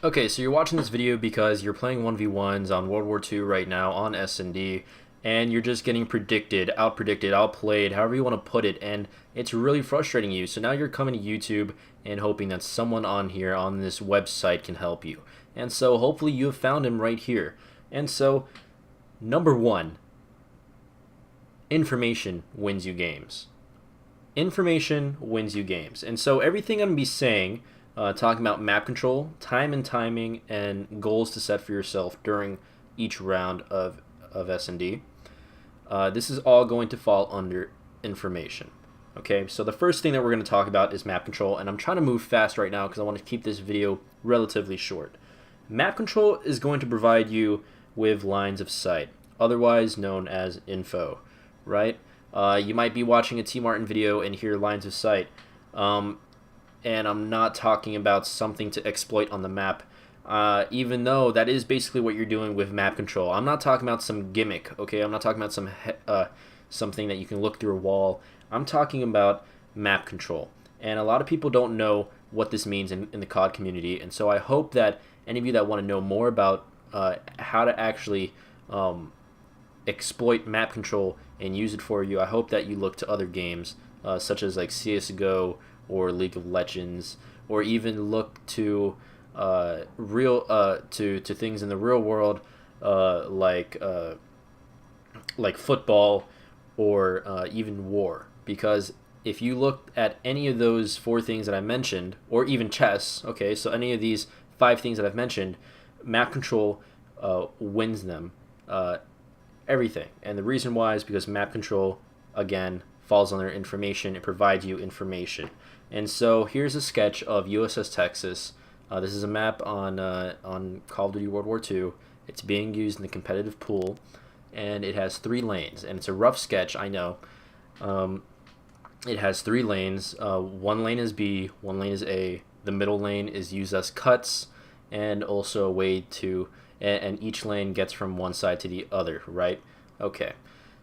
Okay, so you're watching this video because you're playing 1v1's on World War II right now on S&D, and you're just getting out-predicted, outplayed, however you want to put it, and it's really frustrating you. So now you're coming to YouTube and hoping that someone on here on this website can help you. And so hopefully you have found him right here. And so, number one, information wins you games. Information wins you games. And so everything I'm going to be saying, talking about map control, time and timing, and goals to set for yourself during each round of S&D, this is all going to fall under information. Okay, so the first thing that we're going to talk about is map control, and I'm trying to move fast right now because I want to keep this video relatively short. Map control is going to provide you with lines of sight, otherwise known as info, right? You might be watching a T Martin video and hear lines of sight, and I'm not talking about something to exploit on the map, even though that is basically what you're doing with map control. I'm not talking about some gimmick, okay? I'm not talking about something that you can look through a wall. I'm talking about map control, and a lot of people don't know what this means in the COD community, and so I hope that any of you that want to know more about how to actually exploit map control and use it for you, I hope that you look to other games such as like CSGO or League of Legends, or even look to to things in the real world like football or even war. Because if you look at any of those four things that I mentioned, or even chess, okay, so any of these five things that I've mentioned, map control wins them everything. And the reason why is because map control, again, falls under information. It provides you information. And so here's a sketch of USS Texas. This is a map on Call of Duty World War II. It's being used in the competitive pool, and it has 3 lanes. And it's a rough sketch, I know. It has 3 lanes. One lane is B, one lane is A. The middle lane is used as cuts, and also a way to, and each lane gets from one side to the other, right? Okay,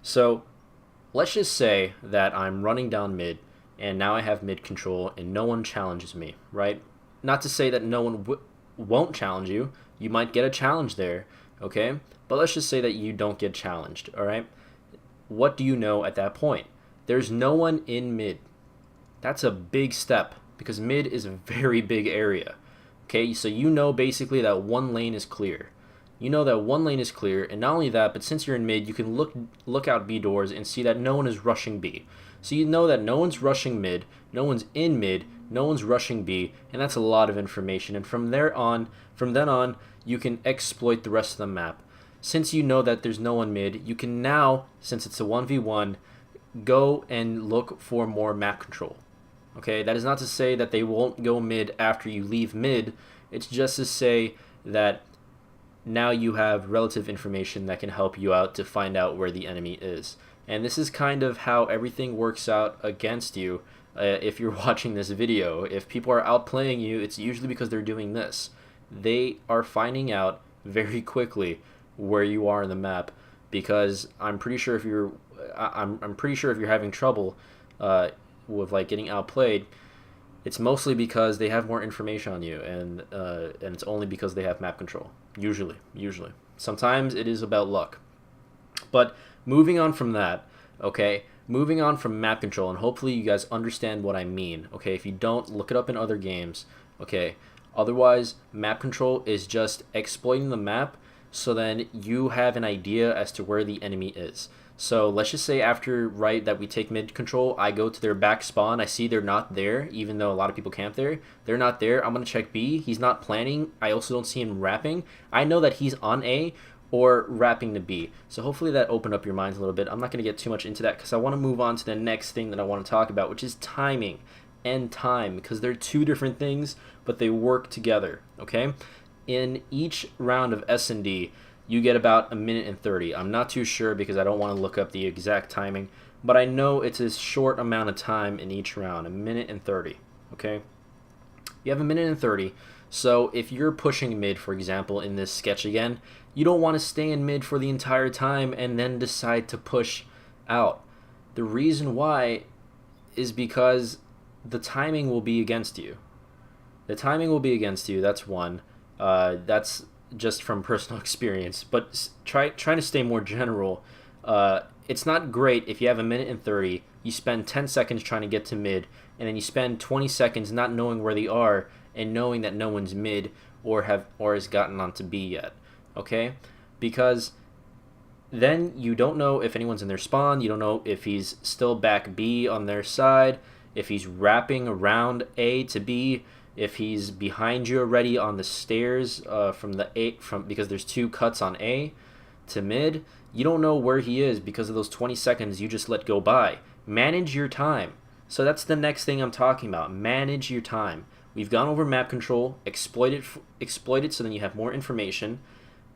so let's just say that I'm running down mid, and now I have mid control, and no one challenges me, right? Not to say that no one won't challenge you. You might get a challenge there, okay? But let's just say that you don't get challenged, all right? What do you know at that point? There's no one in mid. That's a big step, because mid is a very big area. Okay, so you know basically that one lane is clear. You know that one lane is clear, and not only that, but since you're in mid, you can look out B doors and see that no one is rushing B. So you know that no one's rushing mid, no one's in mid, no one's rushing B, and that's a lot of information. And from then on, you can exploit the rest of the map. Since you know that there's no one mid, you can now, since it's a 1v1, go and look for more map control. Okay, that is not to say that they won't go mid after you leave mid. It's just to say that now you have relative information that can help you out to find out where the enemy is. And this is kind of how everything works out against you if you're watching this video. If people are outplaying you, it's usually because they're doing this. They are finding out very quickly where you are in the map, because I'm pretty sure if you're having trouble with like getting outplayed, it's mostly because they have more information on you, and it's only because they have map control. Usually. Sometimes it is about luck. But moving on from that, okay, moving on from map control, and hopefully you guys understand what I mean, okay? If you don't, look it up in other games, okay? Otherwise, map control is just exploiting the map so then you have an idea as to where the enemy is. So let's just say after that we take mid control, I go to their back spawn, I see they're not there, even though a lot of people camp there. They're not there. I'm going to check B. He's not planning. I also don't see him wrapping. I know that he's on A or wrapping to B. So hopefully that opened up your minds a little bit. I'm not going to get too much into that because I want to move on to the next thing that I want to talk about, which is timing and time, because they're two different things, but they work together, okay? In each round of S&D, you get about 1:30. I'm not too sure because I don't want to look up the exact timing, but I know it's a short amount of time in each round, 1:30, okay? You have 1:30, so if you're pushing mid, for example, in this sketch again, you don't want to stay in mid for the entire time and then decide to push out. The reason why is because the timing will be against you. The timing will be against you, that's one. That's just from personal experience. But trying to stay more general. It's not great if you have a minute and 30. You spend 10 seconds trying to get to mid, and then you spend 20 seconds not knowing where they are and knowing that no one's mid or has gotten onto B yet. Okay, because then you don't know if anyone's in their spawn. You don't know if he's still back B on their side, if he's wrapping around A to B, if he's behind you already on the stairs because there's 2 cuts on A to mid. You don't know where he is because of those 20 seconds you just let go by. Manage your time. So that's the next thing I'm talking about. Manage your time. We've gone over map control, exploit it so then you have more information.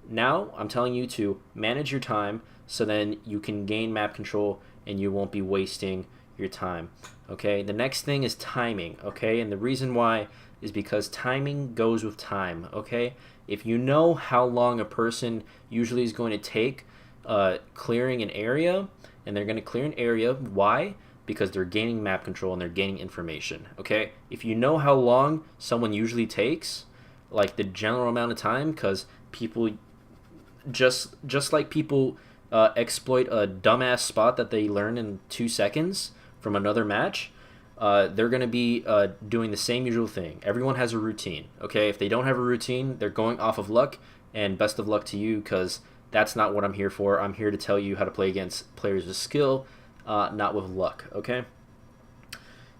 Now I'm telling you to manage your time so then you can gain map control and you won't be wasting your time. Okay, the next thing is timing. Okay, and the reason why is because timing goes with time. Okay, if you know how long a person usually is going to take clearing an area, and they're going to clear an area, why? Because they're gaining map control and they're gaining information. Okay, if you know how long someone usually takes, like the general amount of time, because people just like people exploit a dumbass spot that they learn in 2 seconds from another match, they're going to be doing the same usual thing. Everyone has a routine. Okay, if they don't have a routine, they're going off of luck, and best of luck to you, because that's not what I'm here for. I'm here to tell you how to play against players with skill, not with luck. Okay,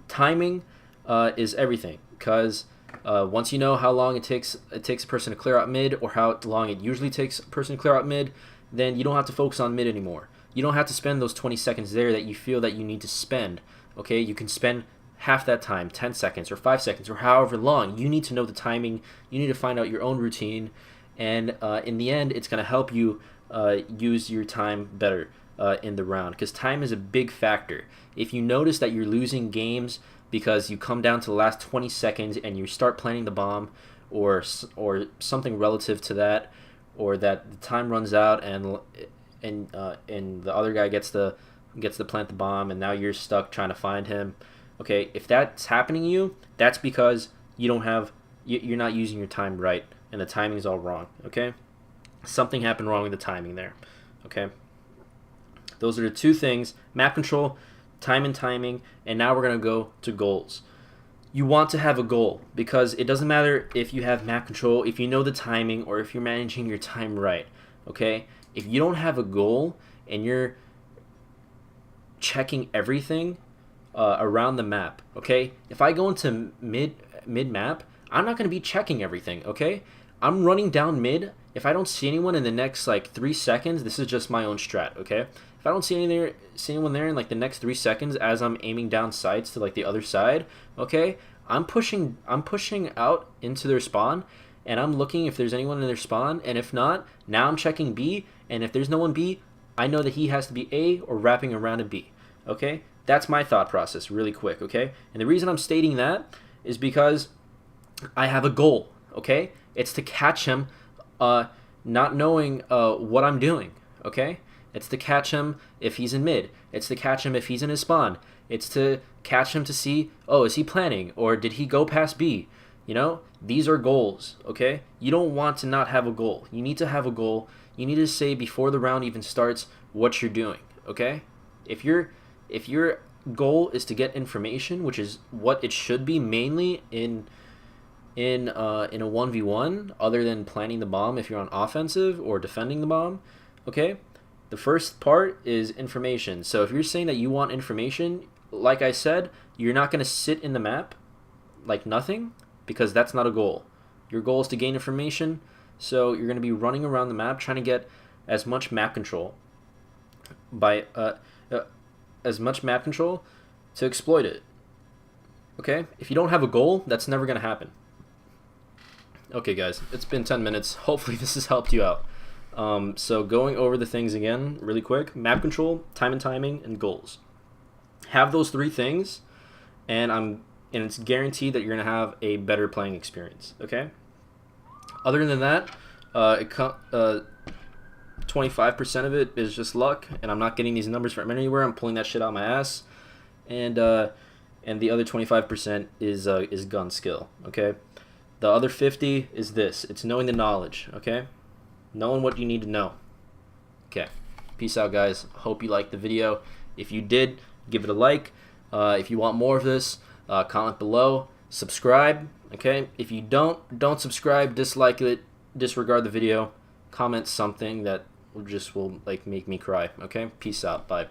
timing is everything, because once you know how long it takes a person to clear out mid, or how long it usually takes a person to clear out mid, then you don't have to focus on mid anymore. You don't have to spend those 20 seconds there that you feel that you need to spend. Okay, you can spend half that time, 10 seconds or 5 seconds or however long. You need to know the timing. You need to find out your own routine, and in the end, it's going to help you use your time better in the round, because time is a big factor. If you notice that you're losing games because you come down to the last 20 seconds and you start planting the bomb, or something relative to that, or that the time runs out and the other guy gets to plant the bomb, and now you're stuck trying to find him. Okay, if that's happening to you, that's because you're not using your time right, and the timing's all wrong. Okay, something happened wrong with the timing there. Okay, those are the 2 things: map control, time and timing. And now we're going to go to goals. You want to have a goal, because it doesn't matter if you have map control, if you know the timing, or if you're managing your time right. Okay, if you don't have a goal and you're checking everything around the map, okay, if I go into mid map, I'm not going to be checking everything. Okay, I'm running down mid. If I don't see anyone in the next like 3 seconds, this is just my own strat. Okay, if I don't see anyone there in like the next 3 seconds as I'm aiming down sights to like the other side, okay, I'm pushing out into their spawn, and I'm looking if there's anyone in their spawn, and if not, now I'm checking B, and if there's no one B, I know that he has to be A or wrapping around a B. Okay, that's my thought process really quick. Okay, and the reason I'm stating that is because I have a goal. Okay, it's to catch him not knowing what I'm doing. Okay, it's to catch him if he's in mid. It's to catch him if he's in his spawn. It's to catch him to see, oh, is he planning, or did he go past B? You know, these are goals. Okay, you don't want to not have a goal. You need to have a goal. You need to say before the round even starts what you're doing. Okay, if your goal is to get information, which is what it should be mainly in a 1v1, other than planting the bomb if you're on offensive or defending the bomb, okay, the first part is information. So if you're saying that you want information, like I said, you're not going to sit in the map like nothing, because that's not a goal. Your goal is to gain information, so you're going to be running around the map trying to get as much map control to exploit it. Okay, if you don't have a goal, that's never going to happen. Okay guys, it's been 10 minutes. Hopefully this has helped you out. So going over the things again really quick: map control, time and timing, and goals. Have those 3 things, and it's guaranteed that you're going to have a better playing experience. Okay, other than that, 25% of it is just luck, and I'm not getting these numbers from anywhere. I'm pulling that shit out my ass, and the other 25% is gun skill. Okay, The other 50 is this. It's knowing the knowledge, okay? Knowing what you need to know. Okay. Peace out, guys. Hope you liked the video. If you did, give it a like. If you want more of this, comment below. Subscribe, okay? If you don't subscribe, dislike it, disregard the video. Comment something that will like make me cry, okay? Peace out. Bye.